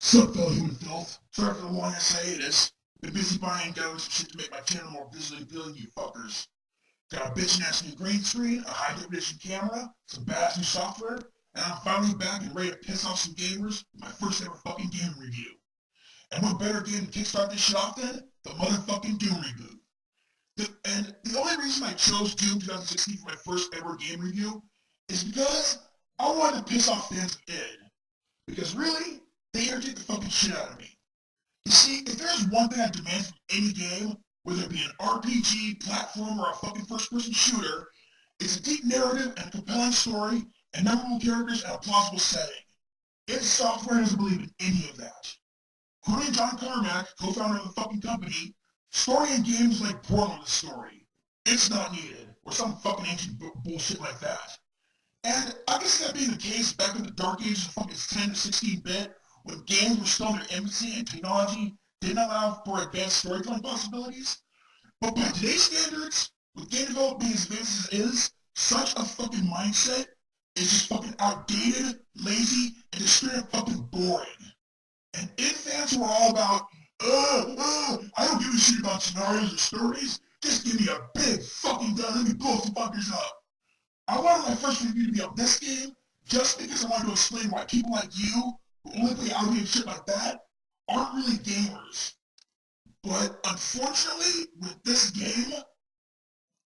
Sup, fellow human filth? Sorry for the long hiatus. Been busy buying guns and shit to make my channel more visually appealing to you fuckers. Got a bitchin' ass new green screen, a high definition camera, some badass new software, and I'm finally back and ready to piss off some gamers with my first ever fucking game review. And what better game to kickstart this shit off than the motherfucking Doom reboot. And the only reason I chose Doom 2016 for my first ever game review is because I wanted to piss off fans of id. Because really, they irritate the fucking shit out of me. You see, if there's one thing I demand from any game, whether it be an RPG, platform, or a fucking first-person shooter, it's a deep narrative and a compelling story, and memorable characters and a plausible setting. id Software doesn't believe in any of that. Quoting John Carmack, co-founder of the fucking company, story in games like Borderlands story. It's not needed, or some fucking ancient bullshit like that. And I can see that being the case back in the dark ages of fucking 10 to 16-bit, when games were still in their infancy and technology didn't allow for advanced storytelling possibilities. But by today's standards, with game development being as advanced as it is, such a fucking mindset is just fucking outdated, lazy, and just straight up fucking boring. And id fans who are all about, I don't give a shit about scenarios or stories, just give me a big fucking gun, let me blow some fuckers up. I wanted my first review to be on this game, just because I wanted to explain why people like you, who only play RP and shit like that, aren't really gamers. But unfortunately, with this game,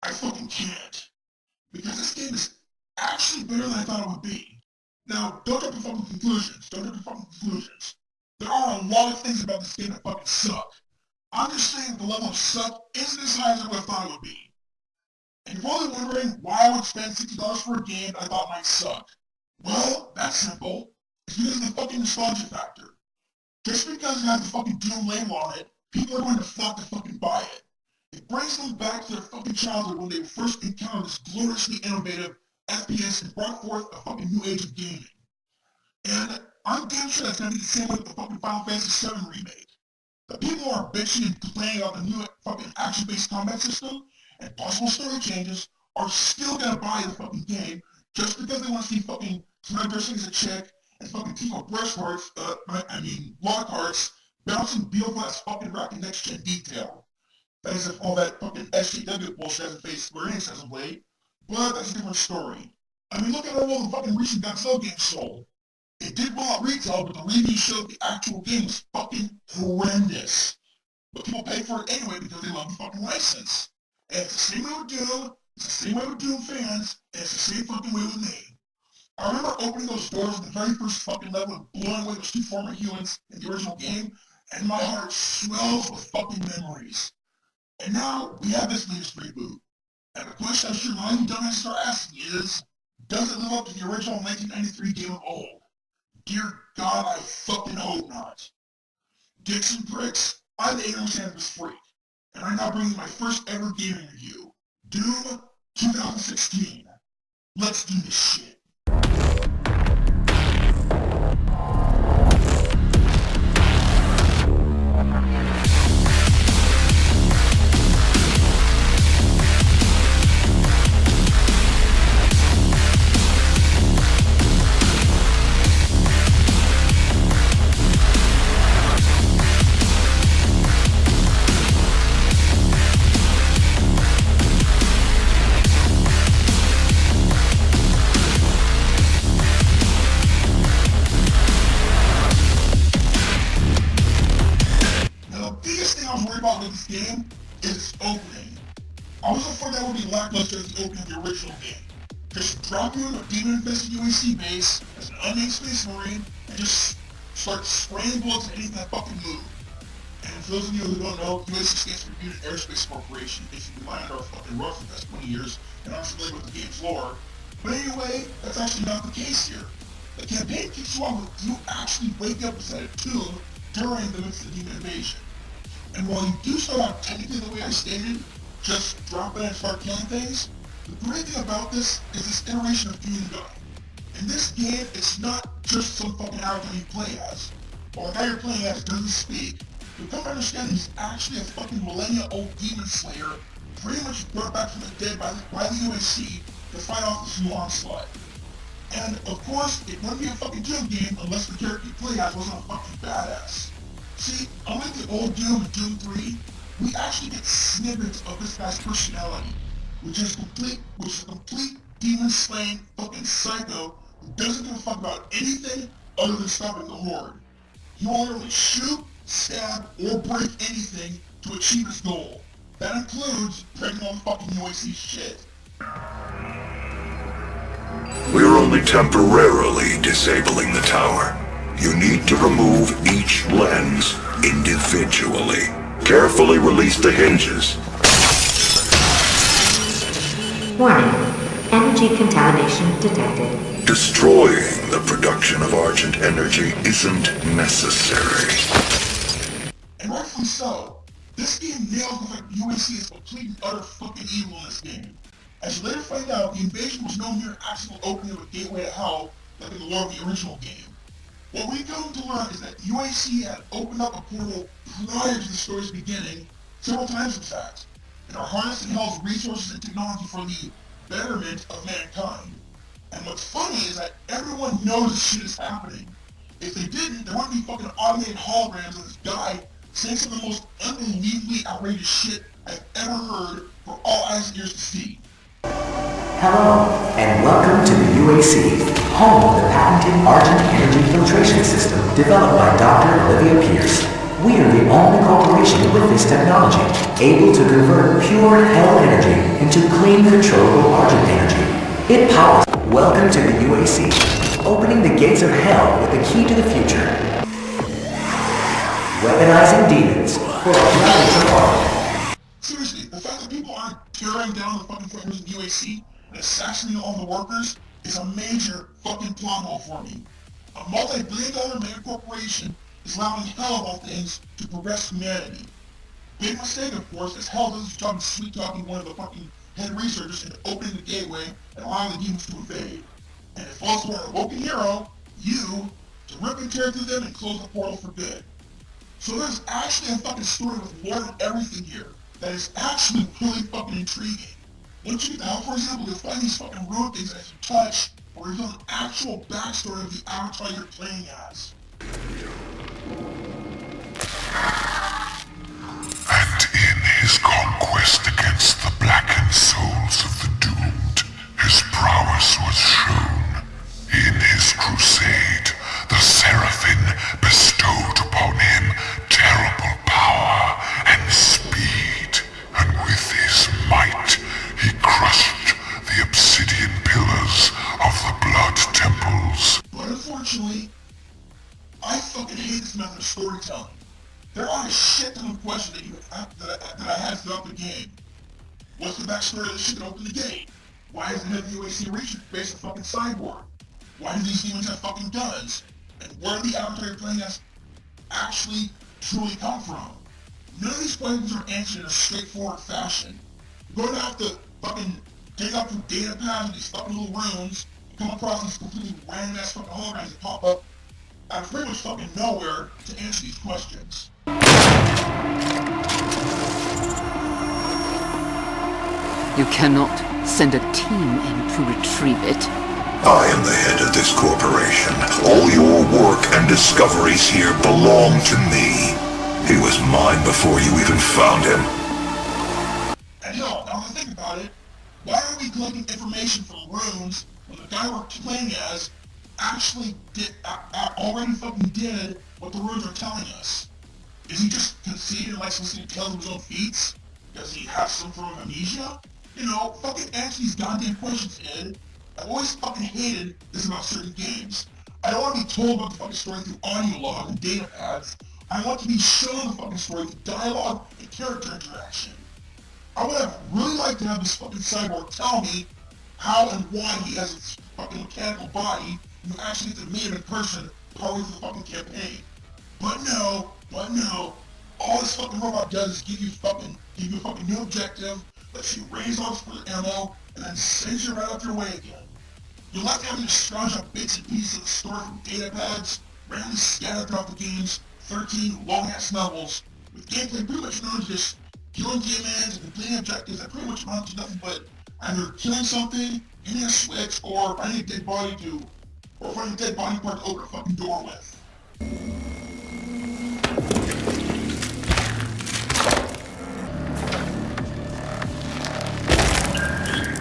I fucking can't. Because this game is actually better than I thought it would be. Now, don't jump to fucking conclusions. There are a lot of things about this game that fucking suck. I'm just saying the level of suck isn't as high as I would have thought it would be. And you're probably wondering why I would spend $60 for a game that I thought might suck. Well, that's simple. It's because of the fucking nostalgia factor. Just because it has the fucking Doom label on it, people are going to flock to fucking buy it. It brings them back to their fucking childhood when they first encountered this gloriously innovative FPS and brought forth a fucking new age of gaming. And I'm damn sure that's gonna be the same way with the fucking Final Fantasy VII remake. The people who are bitching and complaining about the new fucking action-based combat system and possible story changes are still gonna buy the fucking game just because they want to see fucking somebody dressing as a chick and fucking people with breast hearts, lock hearts, bouncing beautiful ass fucking rack and next gen detail. That is if all that fucking SJW bullshit hasn't faced Square Enix as of late, but that's a different story. I mean, look at how well the fucking recent Godzilla game sold. It did well at retail, but the reviews showed the actual game was fucking horrendous. But people pay for it anyway because they love the fucking license. And it's the same way with Doom, it's the same way with Doom fans, and it's the same fucking way with me. I remember opening those doors in the very first fucking level and blowing away those two former humans in the original game, and my heart swells with fucking memories. And now, we have this latest reboot. And the question I'm sure a lot of you dumbasses are asking is, does it live up to the original 1993 game of old? Dear God, I fucking hope not. Dicks and pricks, I'm the ignorant cannabis freak, and I'm now bringing my first ever gaming review, Doom 2016. Let's do this shit. About this game is its opening. I was afraid that would be lackluster as the opening of the original game. Just drop you in a demon-infested UAC base as an unnamed space marine and just start spraying bullets at anything that fucking move. And for those of you who don't know, UAC stands for Unit Aerospace Corporation. If you've been lying under a fucking roof for the past 20 years and aren't familiar with the game's lore. But anyway, that's actually not the case here. The campaign kicks you off with you actually waking up inside a tomb during the midst of the demon invasion. And while you do start out technically the way I stated, just drop in and start killing things, the great thing about this is this iteration of minigun. In this game, it's not just some fucking avatar you play as, or the guy you're playing as doesn't speak. You come to understand that he's actually a fucking millennia-old demon slayer, pretty much brought back from the dead by the UAC to fight off this new onslaught. And of course, it wouldn't be a fucking Doom game unless the character you play as wasn't a fucking badass. See, unlike the old Doom and Doom 3, we actually get snippets of this guy's personality, which is a complete demon-slaying fucking psycho who doesn't give a fuck about anything other than stopping the Horde. He will literally shoot, stab, or break anything to achieve his goal. That includes breaking all the fucking UAC shit. We're only temporarily disabling the tower. You need to remove each lens individually. Carefully release the hinges. Warning. Energy contamination detected. Destroying the production of Argent energy isn't necessary. And rightfully so. This game nails the fact UAC is complete and utter fucking evil in this game. As you later find out, the invasion was no mere accidental opening of a gateway to hell like in the lore of the original game. What we come to learn is that UAC had opened up a portal prior to the story's beginning, several times in fact, and are harnessing hell's resources and technology for the betterment of mankind. And what's funny is that everyone knows this shit is happening. If they didn't, there wouldn't be fucking automated holograms of this guy saying some of the most unbelievably outrageous shit I've ever heard for all eyes and ears to see. Hello, and welcome to the UAC, home of the patented Argent Energy Filtration System developed by Dr. Olivia Pierce. We are the only corporation with this technology, able to convert pure hell energy into clean, controllable Argent energy. It powers. Welcome to the UAC, opening the gates of hell with the key to the future. Weaponizing demons for a brighter tomorrow. Seriously, the fact that people aren't tearing down the fucking fighters of UAC and assassinating all the workers is a major fucking plot hole for me. A multi-billion-dollar mega corporation is allowing hell of all things to progress humanity. Big mistake, of course, as hell does its job of sweet-talking one of the fucking head researchers into opening the gateway and allowing the demons to invade. And it falls to our awoken hero, you, to rip and tear through them and close the portal for good. So there's actually a fucking story with lore and everything here that is actually really fucking intriguing. Once you get out, for example, you'll find these fucking ruined things that you touch, or reveal an actual backstory of the avatar you're playing as. And in his conquest against the blackened souls of the doomed, his prowess was shown. In his crusade, the Seraphim bestowed upon him terrible power and speed, and with his might, he crushed the obsidian pillars of the blood temples. But unfortunately, I fucking hate this method of storytelling. There are a shit ton of questions that I had throughout the game. What's the backstory of the shit that opened the gate? Why is the head of the UAC research based on fucking cyborg? Why do these demons have fucking guns? And where do the avatar you're playing as actually truly come from? None of these questions are answered in a straightforward fashion. You're going to have to fucking dig up through data pads and these fucking little rooms and come across these completely random ass fucking holograms that pop up out of pretty much fucking nowhere to answer these questions. You cannot send a team in to retrieve it. I am the head of this corporation. All your work and discoveries here belong to me. He was mine before you even found him. And hell, now that I think about it, why are we collecting information from runes when the guy we're playing as actually already fucking did what the runes are telling us? Is he just conceited and likes listening to tales of his own feats? Does he have some form of amnesia? You know, fucking answer these goddamn questions, Ed. I've always fucking hated this about certain games. I don't want to be told about the fucking story through audio log and data pads. I want to be shown the fucking story through dialogue and character interaction. I would have really liked to have this fucking cyborg tell me how and why he has this fucking mechanical body and you actually get to meet him in person partway through the fucking campaign. But no, all this fucking robot does is give you a fucking new objective, lets you raise off for ammo, and then sends you right up your way again. You're left having to scrounge up bits and pieces of the story from data pads, randomly scattered throughout the game's 13 long-ass levels, with gameplay pretty much known as just killing demons and completing objectives that pretty much amount to nothing but either killing something, hitting a switch, or finding a dead body part to open a fucking door with.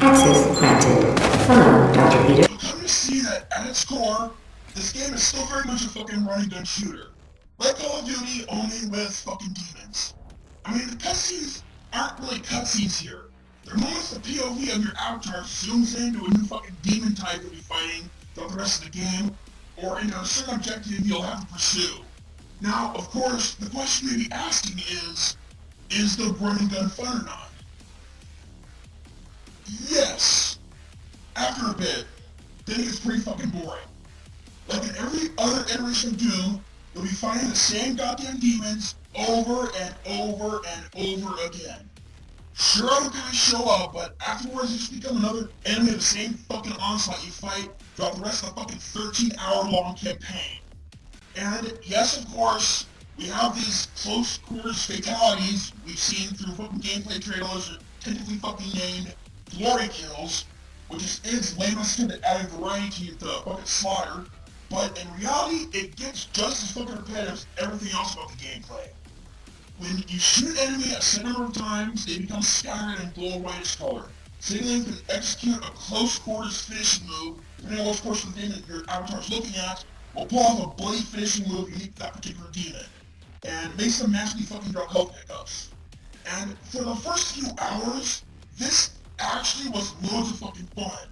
Access granted. Hello, Dr. Peter. You'll come to see that at its core, this game is still very much a fucking running gun shooter. Like Call of Duty, only with fucking demons. I mean, the cutscenes aren't really cutscenes here. They're moments the POV of your avatar zooms into a new fucking demon type you'll be fighting throughout the rest of the game, or into a certain objective you'll have to pursue. Now, of course, the question you may be asking is the running gun fun or not? Yes! After a bit, then it gets pretty fucking boring. Like in every other iteration of Doom, you'll be fighting the same goddamn demons over and over and over again. Sure, other guys show up, but afterwards you just become another enemy of the same fucking onslaught you fight throughout the rest of the fucking 13-hour-long campaign. And yes, of course, we have these close quarters fatalities we've seen through fucking gameplay trailers that technically fucking named glory kills, which is its lamest attempt at adding variety to fucking slaughter, but in reality, it gets just as fucking repetitive as everything else about the gameplay. When you shoot an enemy a set number of times, they become scattered and glow a whitish color. Signaling you can execute a close quarters finishing move, depending on which portion of the demon your avatar is looking at, will pull off a bloody finishing move unique to that particular demon, and makes them magically fucking drop health pickups. And for the first few hours, this actually was loads of fucking fun.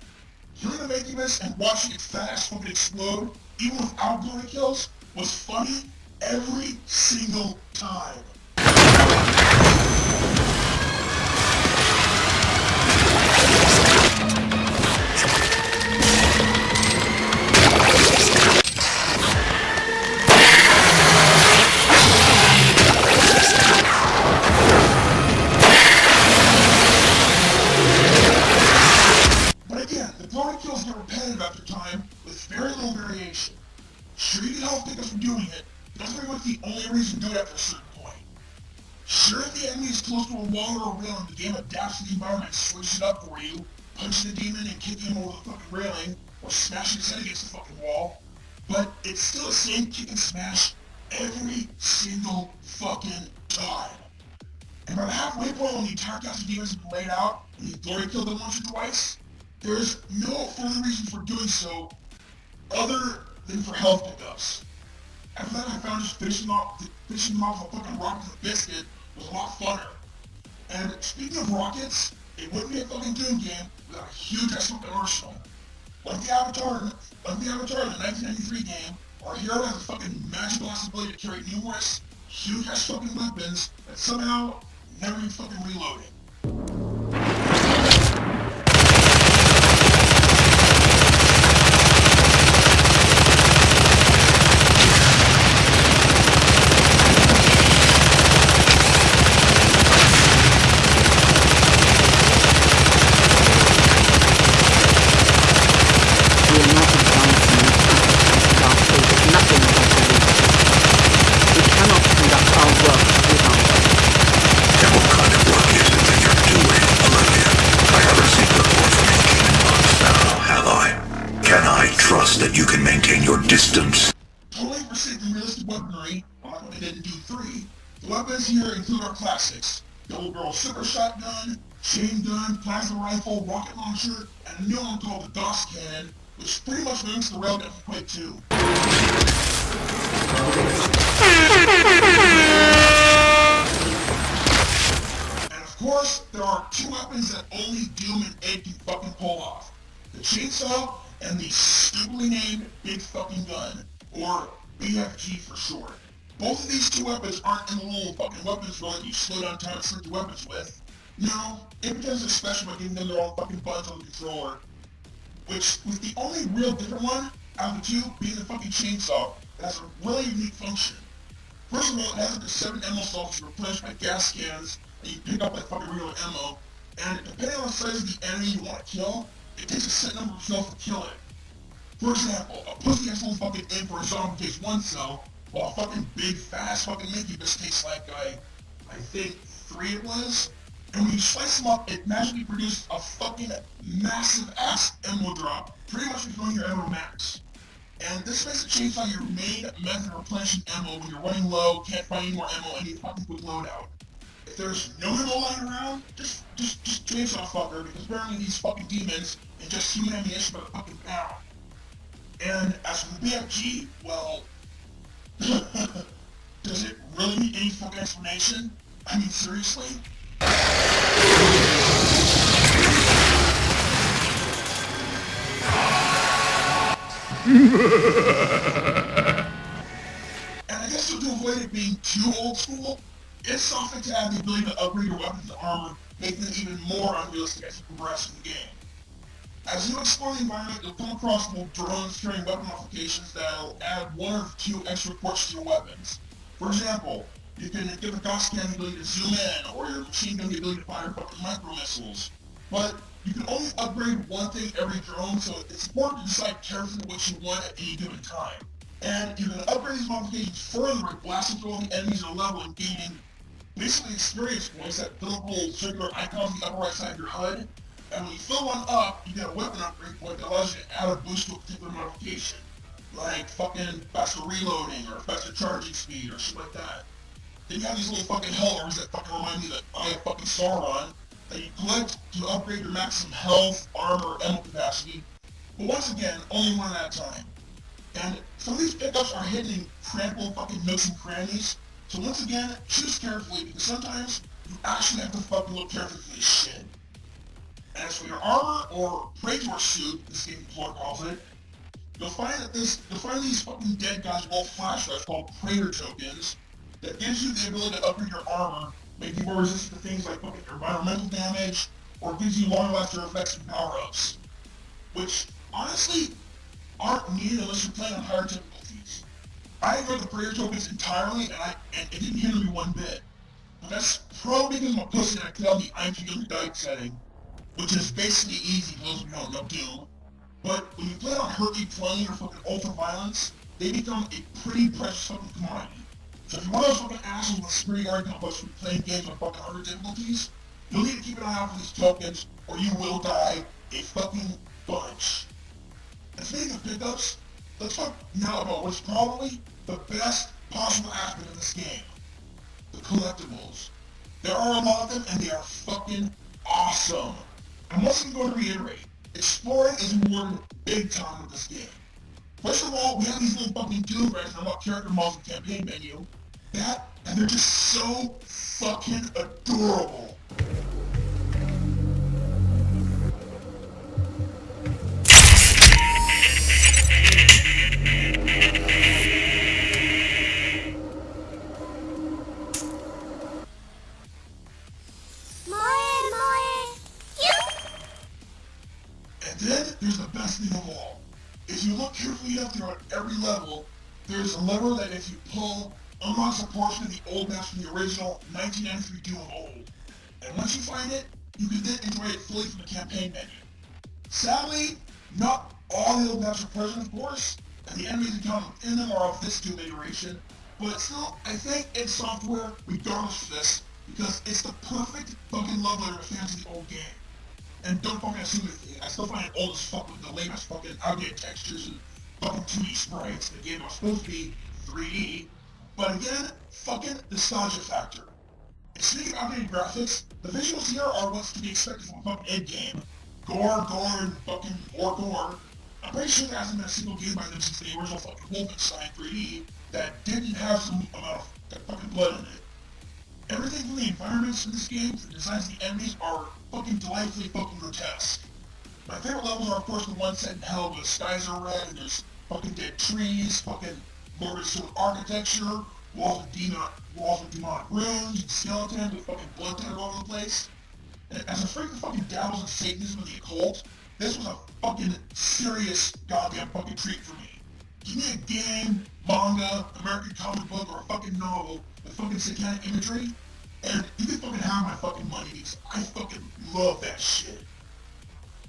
Killing the mancubus and watching its fat ass fucking explode, even without glory kills, was funny every single time. But again, the glory kills get repetitive after time with very little variation. Sure, you get health pickups from doing it, but that's pretty much the only reason to do it after a certain point. Sure, if the enemy is close to a wall or a railing, the game adapts to the environment, switches it up for you, punching the demon and kicking him over the fucking railing, or smashing his head against the fucking wall, but it's still the same kick and smash every single fucking time. And by the halfway point when the entire cast of demons have been laid out, and you glory killed them once or twice, there's no further reason for doing so other than for health pickups. After that, I found just finishing them off with a fucking rocket with a biscuit was a lot funner. And speaking of rockets, it wouldn't be a fucking Doom game without a huge ass fucking arsenal. Like the Avatar in the 1993 game, our hero has a fucking magic blast ability to carry numerous huge ass fucking weapons that somehow never need fucking reloading. That you can maintain your distance. Totally for saving realistic weaponry, unlike what they did in Doom 3, the weapons here include our classics: double barrel super shotgun, chain gun, plasma rifle, rocket launcher, and a new one called the DOS cannon, which pretty much mimics the railgun from Quake 2. And of course, there are two weapons that only Doom and Ed can fucking pull off: the chainsaw and the stupidly named Big Fucking Gun, or BFG for short. Both of these two weapons aren't in the little fucking weapons run you slow down time and select your weapons with. No, Impotenz is special by giving them their own fucking buttons on the controller, which was the only real different one out of the two being the fucking chainsaw that has a really unique function. First of all, it has up to 7 ammo slots replenished by gas cans that you pick up like fucking real ammo, and depending on the size of the enemy you want to kill, it takes a set number of cells to kill it. For example, a pussy has only fucking aim for a zombie takes 1 cell, while a fucking big fast fucking mancubus takes like, I think 3 it was? And when you slice them up, it magically produces a fucking massive ass ammo drop, pretty much refilling your ammo max. And this makes it change on your main method of replenishing ammo when you're running low, can't find any more ammo, and need a fucking quick loadout. If there's no ammo lying around, just chainsaw fucker, because apparently these fucking demons ingest human ammunition by the fucking pound. And as for the BFG, well, does it really need any fucking explanation? I mean, seriously? And I guess to avoid it being too old school, it's something to have the ability to upgrade your weapons and armor, making it even more unrealistic as you progress in the game. As you explore the environment, you'll come across little drones carrying weapon modifications that'll add one or two extra ports to your weapons. For example, you can give a gas can the ability to zoom in, or your machine gun the ability to fire fucking micro missiles. But you can only upgrade one thing every drone, so it's important to decide carefully what you want at any given time. And you can upgrade these modifications further by blasting through all the enemies in a level and gaining basically experience points that fill up little circular icons on the upper right side of your HUD. And when you fill one up, you get a weapon upgrade point that allows you to add a boost to a particular modification. Like fucking faster reloading, or faster charging speed, or shit like that. Then you have these little fucking hellers that fucking remind me that I am fucking Sauron, that you collect to upgrade your maximum health, armor, ammo capacity. But once again, only one at a time. And some of these pickups are hidden in trampled fucking nooks and crannies. So once again, choose carefully, because sometimes you actually have to fucking look carefully for this shit. And as for your armor, or Praetor suit, this game lore calls it, you'll find these fucking dead guys with all flashlights called Praetor tokens that gives you the ability to upgrade your armor, make you more resistant to things like fucking environmental damage, or gives you longer lasting effects and power-ups. Which, honestly, aren't needed unless you're playing on higher difficulties. I ignored the Praetor tokens entirely, and it didn't hinder me one bit. But that's probably because I'm a pussy and I cut out the I'm too diet setting, which is basically easy for those of you who don't know Doom. But when you play on Herky 20 or fucking Ultra Violence, they become a pretty precious fucking commodity. So if you're one of those fucking assholes with superiority complex when playing games on fucking harder difficulties, you'll need to keep an eye out for these tokens, or you will die a fucking bunch. And speaking of pickups, let's talk now about what's probably the best possible aspect of this game. The collectibles. There are a lot of them, and they are fucking awesome. I'm also going to reiterate, exploring is rewarded big time with this game. First of all, we have these little fucking Doom racks and unlock character models in the campaign menu. And they're just so fucking adorable. And then there's the best thing of all. If you look carefully enough throughout every level, there's a lever that if you pull, unlocks a portion of the old maps from the original 1993 Doom of old. And once you find it, you can then enjoy it fully from the campaign menu. Sadly, not all the old maps are present, of course, and the enemies encountered within them are of this Doom iteration, but still, I think id Software, regardless of this, because it's the perfect fucking love letter to fans of the old game. And don't fucking assume anything, I still find it old as fuck with the latest fucking outdated textures and fucking 2D sprites. The game was supposed to be 3D, but again, fucking nostalgia factor. And speaking of outdated graphics, the visuals here are what's to be expected from a fucking id game. Gore, and fucking more gore. I'm pretty sure there hasn't been a single game by them since the original fucking Wolfenstein 3D that didn't have some amount of fucking blood in it. Everything from the environments in this game to the designs of the enemies are fucking delightfully fucking grotesque. My favorite levels are of course the ones set in hell where the skies are red and there's fucking dead trees, fucking morbid stone architecture, walls with demonic runes, and skeletons with fucking blood all over the place. And as a freak that fucking dabbles in Satanism and the occult, this was a fucking serious goddamn fucking treat for me. Give me a game, manga, American comic book, or a fucking novel with fucking satanic imagery, and you can fucking have my fucking money because I fucking love that shit.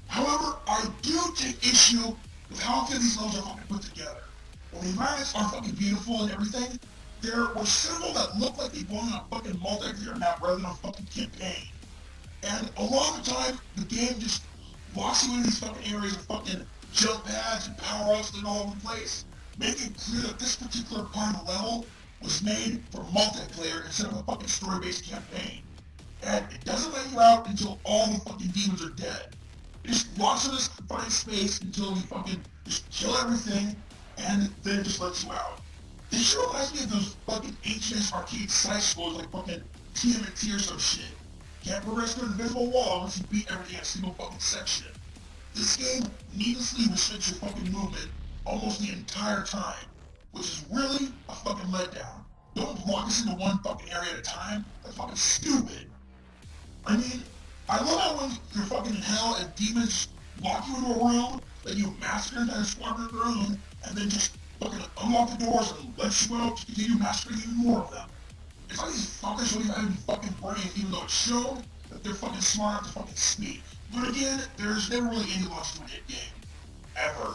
However, I do take issue with how good these levels are fucking put together. While the environments are fucking beautiful and everything, there were several that looked like they belonged on a fucking multiplayer map rather than a fucking campaign. And a lot of the time, the game just locks you in these fucking areas of fucking jump pads and power-ups that are all over the place, making it clear that this particular part of the level was made for multiplayer instead of a fucking story-based campaign. And it doesn't let you out until all the fucking demons are dead. It just locks you in this confined space until you fucking just kill everything, and then it just lets you out. This sure reminds me of those fucking ancient arcade side scrolls like fucking TMNT or some shit. Can't progress through an invisible wall unless you beat everything in a single fucking section. This game needlessly restricts your fucking movement almost the entire time, which is really a fucking letdown. Don't block us into one fucking area at a time. That's fucking stupid. I mean, I love how when you're fucking in hell and demons lock you into a room, let you massacre entire squadron of their own, and then just fucking unlock the doors and let you out to continue massacring even more of them. It's like these fuckers don't even have any fucking brains, even though it's shown that they're fucking smart enough to fucking speak. But again, there's never really any logic to a hit game. Ever.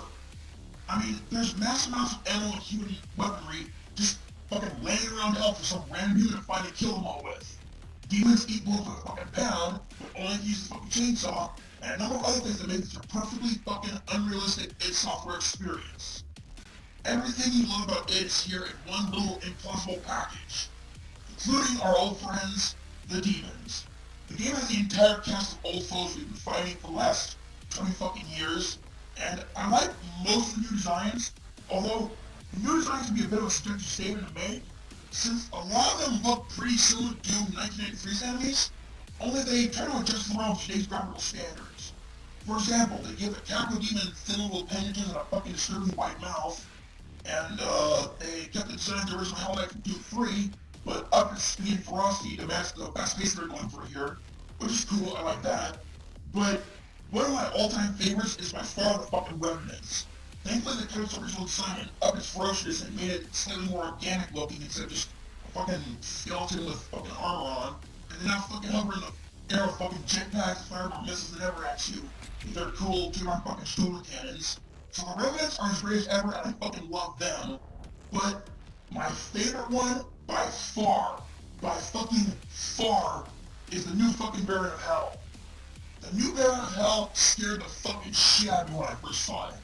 I mean, there's massive amounts of ammo and human weaponry just fucking laying around hell for some random human to find and kill them all with. Demons eat bullets with a fucking pound, but only to use a fucking chainsaw, and a number of other things that make this a perfectly fucking unrealistic id Software experience. Everything you love about id is here in one little impossible package, including our old friends, the demons. The game has the entire cast of old foes we've been fighting for the last 20 fucking years, and I like most of the new designs, although the new designs can be a bit of a subjective statement to make, since a lot of them look pretty similar to Doom 1983's enemies, only they try to adjust them around today's graphical standards. For example, they give the Capital Demon thin little appendages and a fucking disturbing white mouth, and they kept the design to the original Hell Knight from Doom 3, but up its speed and ferocity to match the fast pace they're going for here, which is cool, I like that. But one of my all-time favorites is by far the fucking Revenants. Thankfully the character's original design upped its ferociousness and made it slightly more organic looking instead of just a fucking skeleton with fucking armor on, and they're not fucking hovering the air of fucking jetpacks, fireball missiles that ever at you, with their cool 2-round fucking shoulder cannons. So the Revenants are as great as ever, and I fucking love them. But my favorite one, by fucking far, is the new fucking Baron of Hell. The new Baron of Hell scared the fucking shit out of me when I first saw it.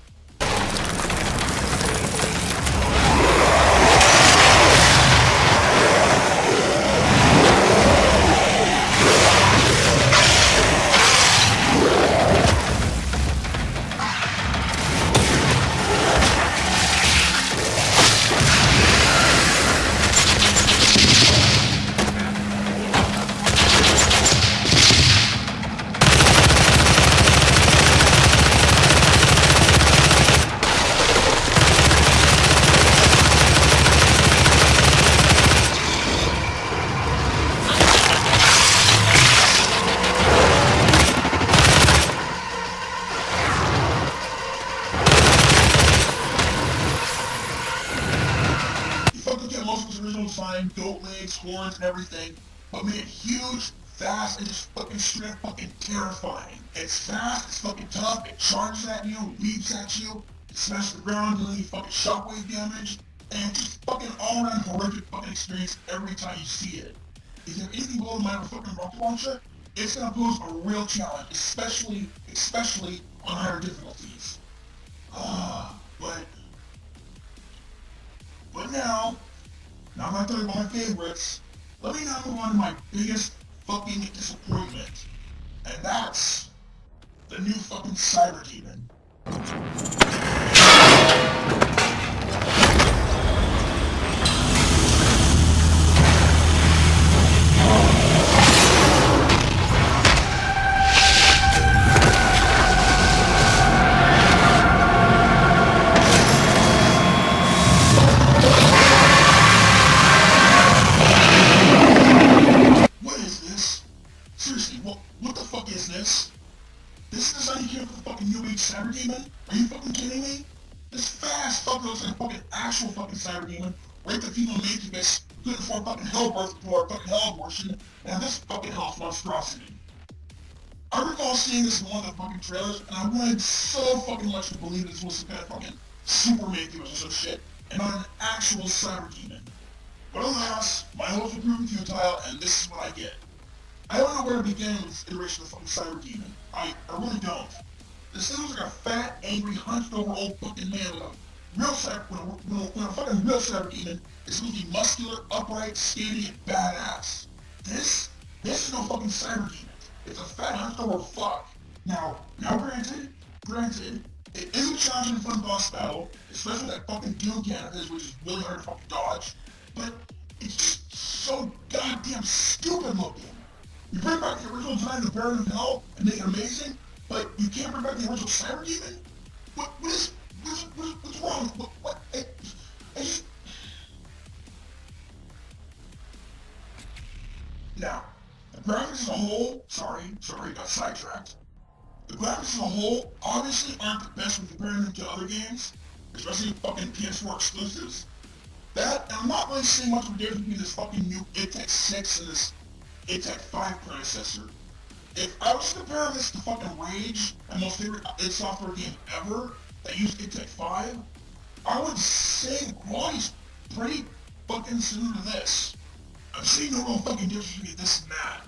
Goat legs, horns, and everything, but made it huge, fast, and just fucking straight fucking terrifying. It's fast, it's fucking tough, it charges at you, leaps at you, it smashes the ground, dealing you fucking shockwave damage, and it's just fucking all-around horrific fucking experience every time you see it. If you have anything below the mind of a fucking rocket launcher, it's gonna pose a real challenge, especially on higher difficulties. But now I'm not talking about my favorites. Let me now move on to my biggest fucking disappointment. And that's the new fucking Cyber Demon. Cyber Demon? Are you fucking kidding me? This fast fucking looks like a fucking actual fucking Cyber Demon, raped the female mancubus, couldn't afford fucking hell birth before fucking hell abortion, and this fucking house monstrosity. I recall seeing this in one of the fucking trailers, and I wanted so fucking much to believe this was some kind of fucking super mancubus or some shit, and not an actual Cyber Demon. But alas, my hopes were proven futile, and this is what I get. I don't know where to begin with this iteration of the fucking cyber demon. I really don't. This thing looks like a fat, angry, hunched over old fucking man with a real cyber, when a fucking real cyber demon is supposed to be muscular, upright, skinny, and badass. This is no fucking cyber demon. It's a fat, hunched over fuck. Now granted, it is a challenging and fun boss battle, especially with that fucking doom cannon of his, which is really hard to fucking dodge, but it's just so goddamn stupid looking. You bring back the original design of Baron of Hell and make it amazing, but you can't bring back the original Cyber Demon? What's wrong? Now, the graphics as a whole, sorry, got sidetracked. The graphics as a whole obviously aren't the best when comparing them to other games, especially fucking PS4 exclusives. That, and I'm not really seeing much of a difference between this fucking new id Tech 6 and this id Tech 5 predecessor. If I was comparing this to fucking Rage, my most favorite id Software game ever, that used id Tech 5, I would say the quality's pretty fucking similar to this. I'm seeing no real fucking difference between this and that,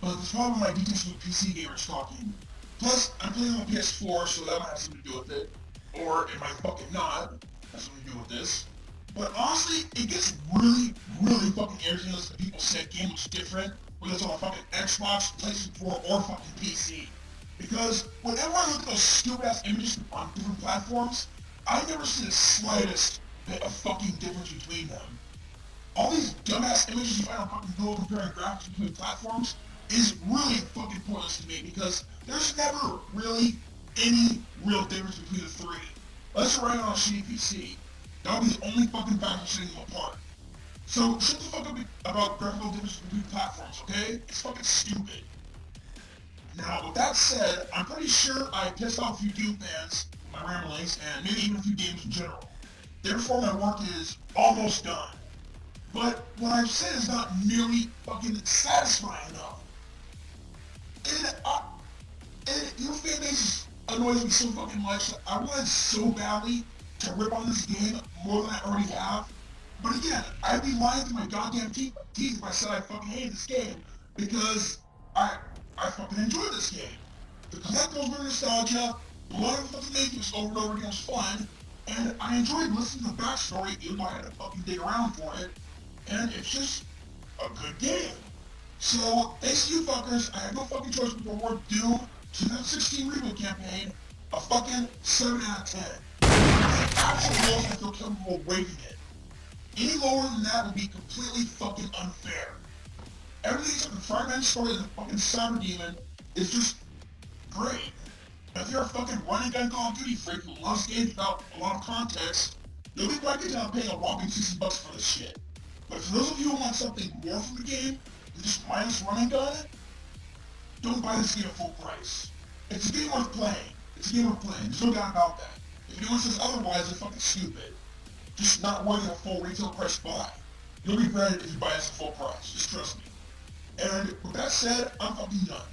but it's probably my detestable PC gamers talking. Plus, I'm playing on PS4, so that might have something to do with it. Or it might fucking not have something to do with this. But honestly, it gets really fucking irritating when people say a game looks different, whether it's on a fucking Xbox, PlayStation 4, or fucking PC. Because whenever I look at those stupid-ass images on different platforms, I never see the slightest bit of fucking difference between them. All these dumbass images you find on fucking Google comparing graphics between platforms is really fucking pointless to me because there's never really any real difference between the three. Unless you're running on a shitty PC. That would be the only fucking factor setting them apart. So shut the fuck up about graphical differences between platforms, okay? It's fucking stupid. Now, with that said, I'm pretty sure I pissed off a few Doom fans with my ramblings, and maybe even a few games in general. Therefore, my work is almost done. But what I've said is not nearly fucking satisfying enough. And your fanbase annoys me so fucking much that I wanted so badly to rip on this game more than I already have. But again, I'd be lying to my goddamn teeth if I said I fucking hated this game, because I fucking enjoyed this game. The collectibles were nostalgia, blowing the fucking mancubus over and over again was fun, and I enjoyed listening to the backstory even though I had to fucking dig around for it, and it's just a good game. So, thanks to you fuckers, I have no fucking choice but to award Doom 2016 Reboot Campaign a fucking 7 out of 10. It's the absolute lowest I feel comfortable rating it. Any lower than that would be completely fucking unfair. Everything except the fragmented story of the fucking Cyber Demon is just great. And if you're a fucking running gun Call of Duty freak who loves games without a lot of context, you'll be quite good down paying a whopping $60 for this shit. But for those of you who want something more from the game, than just mindless running gun, don't buy this game at full price. It's a game worth playing. There's no doubt about that. If anyone says otherwise, they're fucking stupid. Just not worthy of a full retail price buy. You'll regret it if you buy this at full price, just trust me. And with that said, I'm fucking done.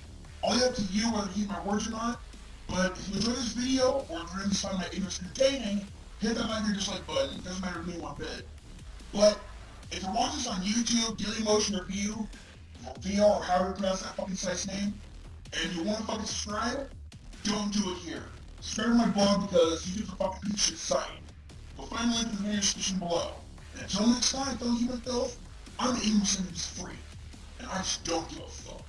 I'll leave it up to you whether you heed my words or not, but if you enjoyed this video, or if you're just find my ignorance entertaining, hit that like or dislike button, it doesn't matter to me one bit. But, if you're watching this on YouTube, Daily Motion Review, or VR, or however you pronounce that fucking site's name, and you want to fucking subscribe, don't do it here. Subscribe to my blog because YouTube's a fucking piece of shit site. Go find the link in the video description below. And until next time, fellow human filth, I'm the English and it's free. And I just don't give a fuck.